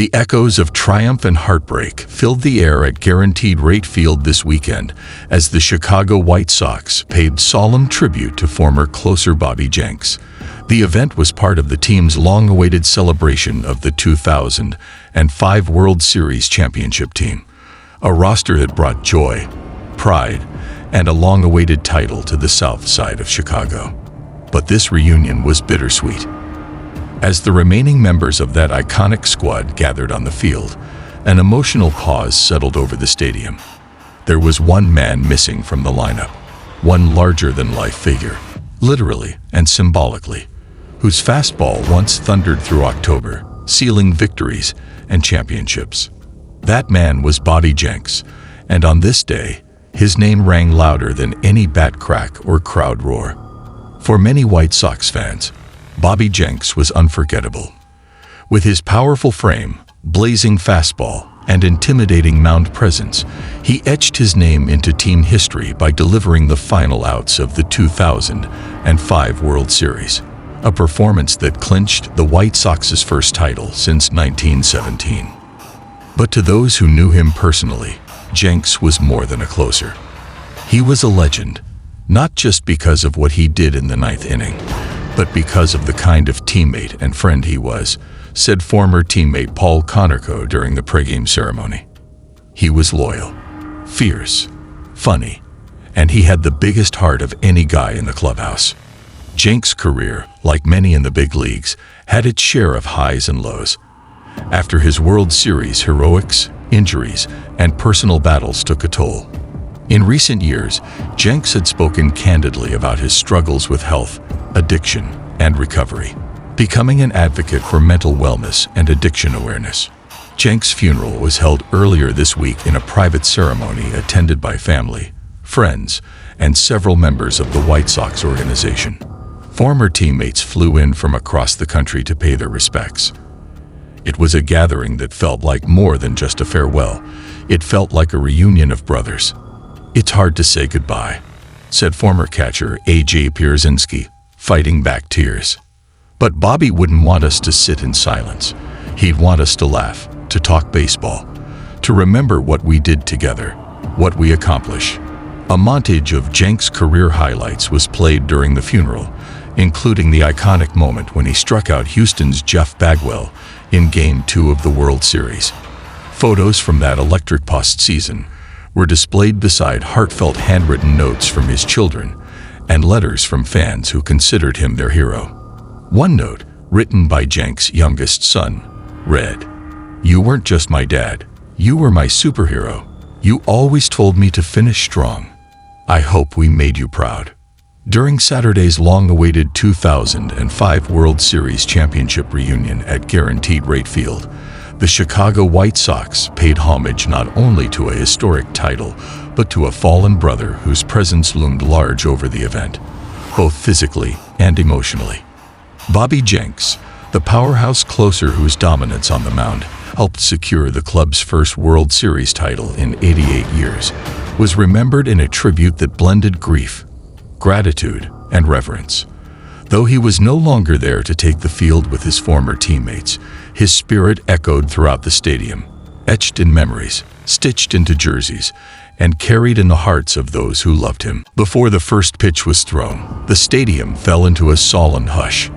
The echoes of triumph and heartbreak filled the air at Guaranteed Rate Field this weekend as the Chicago White Sox paid solemn tribute to former closer Bobby Jenks. The event was part of the team's long-awaited celebration of the 2005 World Series championship team, a roster that brought joy, pride, and a long-awaited title to the south side of Chicago. But this reunion was bittersweet. As the remaining members of that iconic squad gathered on the field, an emotional pause settled over the stadium. There was one man missing from the lineup, one larger-than-life figure, literally and symbolically, whose fastball once thundered through October, sealing victories and championships. That man was Bobby Jenks, and on this day, his name rang louder than any bat crack or crowd roar. For many White Sox fans, Bobby Jenks was unforgettable. With his powerful frame, blazing fastball, and intimidating mound presence, he etched his name into team history by delivering the final outs of the 2005 World Series, a performance that clinched the White Sox's first title since 1917. But to those who knew him personally, Jenks was more than a closer. He was a legend, not just because of what he did in the ninth inning, but because of the kind of teammate and friend he was, said former teammate Paul Konerko during the pregame ceremony. He was loyal, fierce, funny, and he had the biggest heart of any guy in the clubhouse. Jenks' career, like many in the big leagues, had its share of highs and lows. After his World Series heroics, injuries, and personal battles took a toll. In recent years, Jenks had spoken candidly about his struggles with health, addiction, and recovery, becoming an advocate for mental wellness and addiction awareness. Jenks' funeral was held earlier this week in a private ceremony attended by family, friends, and several members of the White Sox organization. Former teammates flew in from across the country to pay their respects. It was a gathering that felt like more than just a farewell. It felt like a reunion of brothers. "It's hard to say goodbye," said former catcher A.J. Pierzynski, fighting back tears. But Bobby wouldn't want us to sit in silence. He'd want us to laugh, to talk baseball, to remember what we did together, what we accomplished. A montage of Jenks' career highlights was played during the funeral, including the iconic moment when he struck out Houston's Jeff Bagwell in Game 2 of the World Series. Photos from that electric postseason were displayed beside heartfelt handwritten notes from his children and letters from fans who considered him their hero. One note, written by Jenks' youngest son, read, "You weren't just my dad, you were my superhero. You always told me to finish strong. I hope we made you proud." During Saturday's long-awaited 2005 World Series championship reunion at Guaranteed Rate Field, the Chicago White Sox paid homage not only to a historic title, but to a fallen brother whose presence loomed large over the event, both physically and emotionally. Bobby Jenks, the powerhouse closer whose dominance on the mound helped secure the club's first World Series title in 88 years, was remembered in a tribute that blended grief, gratitude, and reverence. Though he was no longer there to take the field with his former teammates, his spirit echoed throughout the stadium, etched in memories, stitched into jerseys, and carried in the hearts of those who loved him. Before the first pitch was thrown, the stadium fell into a solemn hush.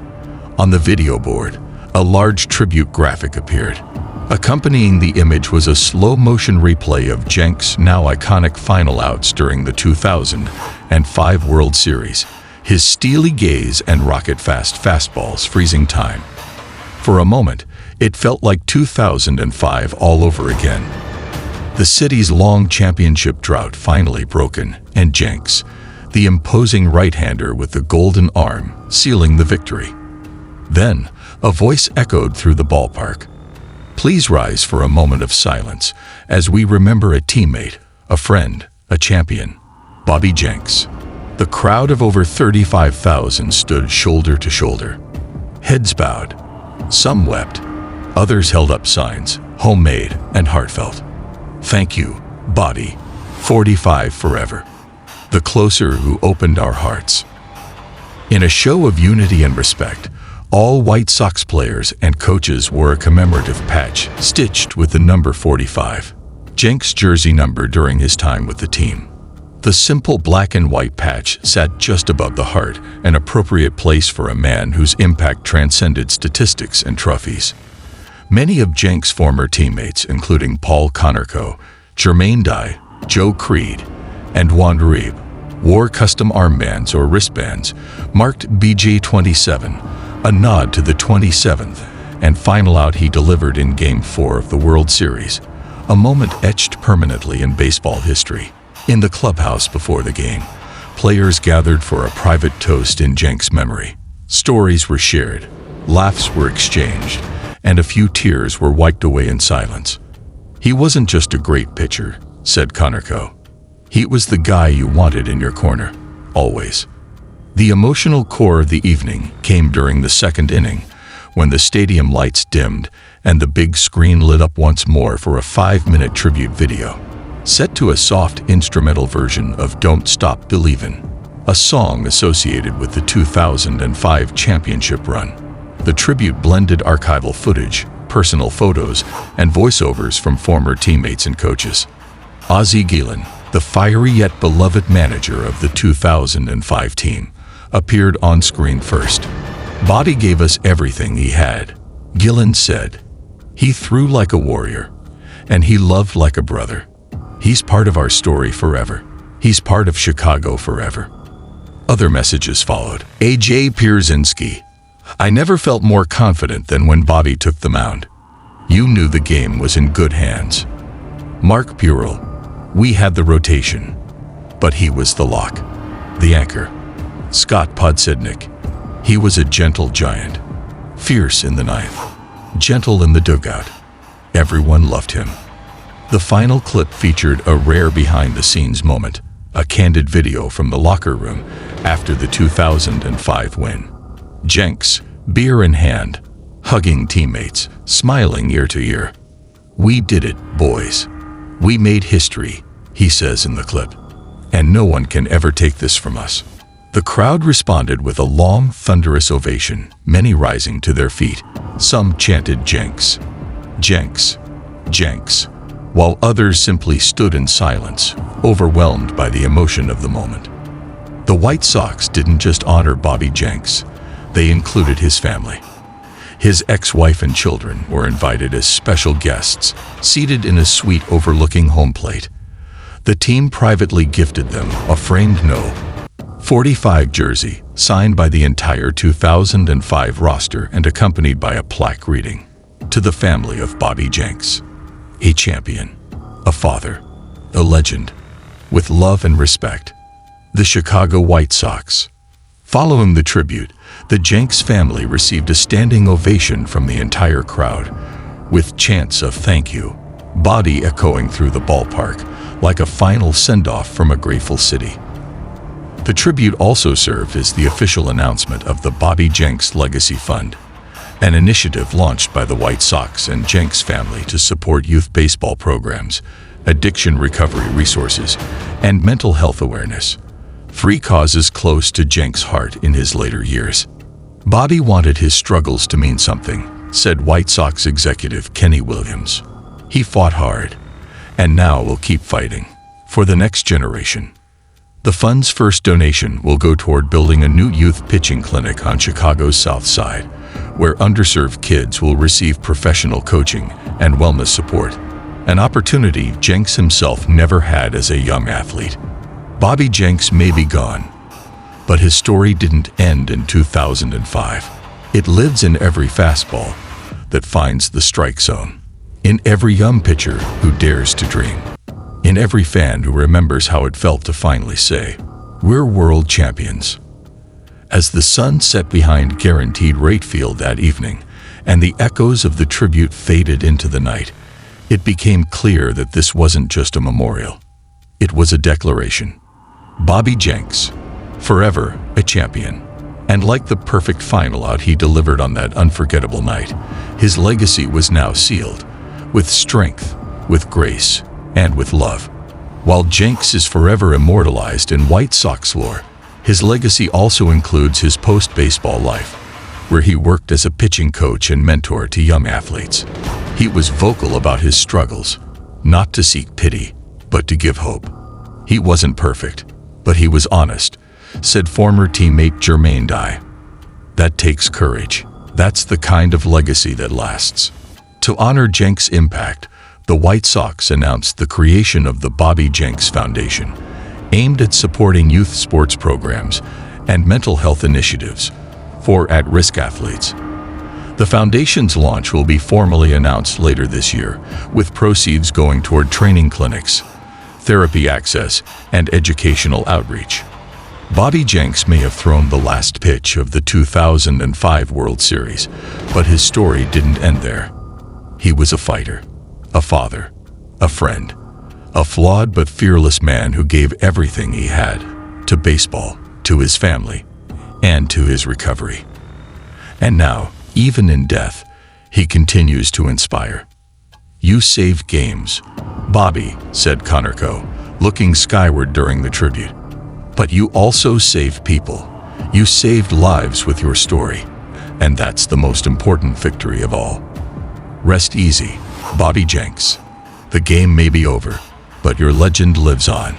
On the video board, a large tribute graphic appeared. Accompanying the image was a slow-motion replay of Jenks' now iconic final outs during the 2005 World Series, his steely gaze and rocket-fast fastballs freezing time. For a moment, it felt like 2005 all over again. The city's long championship drought finally broken, and Jenks, the imposing right-hander with the golden arm, sealing the victory. Then, a voice echoed through the ballpark. Please rise for a moment of silence as we remember a teammate, a friend, a champion, Bobby Jenks. The crowd of over 35,000 stood shoulder to shoulder. Heads bowed. Some wept. Others held up signs, homemade and heartfelt. Thank you, Bobby, 45 forever. The closer who opened our hearts. In a show of unity and respect, All White Sox players and coaches wore a commemorative patch stitched with the number 45, Jenks' jersey number during his time with the team. The simple black and white patch sat just above the heart, an appropriate place for a man whose impact transcended statistics and trophies. Many of Jenks' former teammates, including Paul Konerko, Jermaine Dye, Joe Creed, and Juan Reeb, wore custom armbands or wristbands marked BJ27, a nod to the 27th and final out he delivered in Game 4 of the World Series, a moment etched permanently in baseball history. In the clubhouse before the game, players gathered for a private toast in Jenks' memory. Stories were shared, laughs were exchanged, and a few tears were wiped away in silence. "He wasn't just a great pitcher," said Konerko. "He was the guy you wanted in your corner, always." The emotional core of the evening came during the second inning, when the stadium lights dimmed and the big screen lit up once more for a 5-minute tribute video, set to a soft instrumental version of "Don't Stop Believin'," a song associated with the 2005 championship run. The tribute blended archival footage, personal photos, and voiceovers from former teammates and coaches. Ozzie Guillen, the fiery yet beloved manager of the 2005 team, appeared on screen first. "Bobby gave us everything he had," Guillen said. "He threw like a warrior, and he loved like a brother. He's part of our story forever. He's part of Chicago forever." Other messages followed. A.J. Pierzynski, "I never felt more confident than when Bobby took the mound. You knew the game was in good hands." Mark Burrell, "We had the rotation, but he was the lock, the anchor." Scott Podsednik, "He was a gentle giant, fierce in the ninth, gentle in the dugout. Everyone loved him." The final clip featured a rare behind-the-scenes moment, a candid video from the locker room after the 2005 win. Jenks, beer in hand, hugging teammates, smiling ear to ear. "We did it, boys. We made history," he says in the clip. "And no one can ever take this from us." The crowd responded with a long, thunderous ovation, many rising to their feet. Some chanted "Jenks, Jenks, Jenks," while others simply stood in silence, overwhelmed by the emotion of the moment. The White Sox didn't just honor Bobby Jenks, they included his family. His ex-wife and children were invited as special guests, seated in a suite overlooking home plate. The team privately gifted them a framed No. 45 jersey, signed by the entire 2005 roster and accompanied by a plaque reading, "To the family of Bobby Jenks, a champion, a father, a legend, with love and respect, the Chicago White Sox." Following the tribute, the Jenks family received a standing ovation from the entire crowd, with chants of "thank you," Bobby echoing through the ballpark like a final send-off from a grateful city. The tribute also served as the official announcement of the Bobby Jenks Legacy Fund, an initiative launched by the White Sox and Jenks family to support youth baseball programs, addiction recovery resources, and mental health awareness, three causes close to Jenks' heart in his later years. "Bobby wanted his struggles to mean something," said White Sox executive Kenny Williams. "He fought hard, and now will keep fighting, for the next generation." The fund's first donation will go toward building a new youth pitching clinic on Chicago's South Side, where underserved kids will receive professional coaching and wellness support, an opportunity Jenks himself never had as a young athlete. Bobby Jenks may be gone, but his story didn't end in 2005. It lives in every fastball that finds the strike zone, in every young pitcher who dares to dream, in every fan who remembers how it felt to finally say, "We're world champions." As the sun set behind Guaranteed Rate Field that evening, and the echoes of the tribute faded into the night, it became clear that this wasn't just a memorial. It was a declaration. Bobby Jenks, forever a champion. And like the perfect final out he delivered on that unforgettable night, his legacy was now sealed, with strength, with grace, and with love. While Jenks is forever immortalized in White Sox lore, his legacy also includes his post-baseball life. where he worked as a pitching coach and mentor to young athletes. He was vocal about his struggles, not to seek pity, but to give hope. He wasn't perfect, but he was honest, said former teammate Jermaine Dye. That takes courage. That's the kind of legacy that lasts. To honor Jenks' impact, the White Sox announced the creation of the Bobby Jenks Foundation, aimed at supporting youth sports programs and mental health initiatives for at-risk athletes. The foundation's launch will be formally announced later this year, with proceeds going toward training clinics, therapy access, and educational outreach. Bobby Jenks may have thrown the last pitch of the 2005 World Series, but his story didn't end there. He was a fighter, a father, a friend, a flawed but fearless man who gave everything he had to baseball, to his family, and to his recovery. And now, even in death, he continues to inspire. "You saved games, Bobby," said Conorco, looking skyward during the tribute. "But you also saved people. You saved lives with your story. And that's the most important victory of all. Rest easy, Bobby Jenks. The game may be over, but your legend lives on."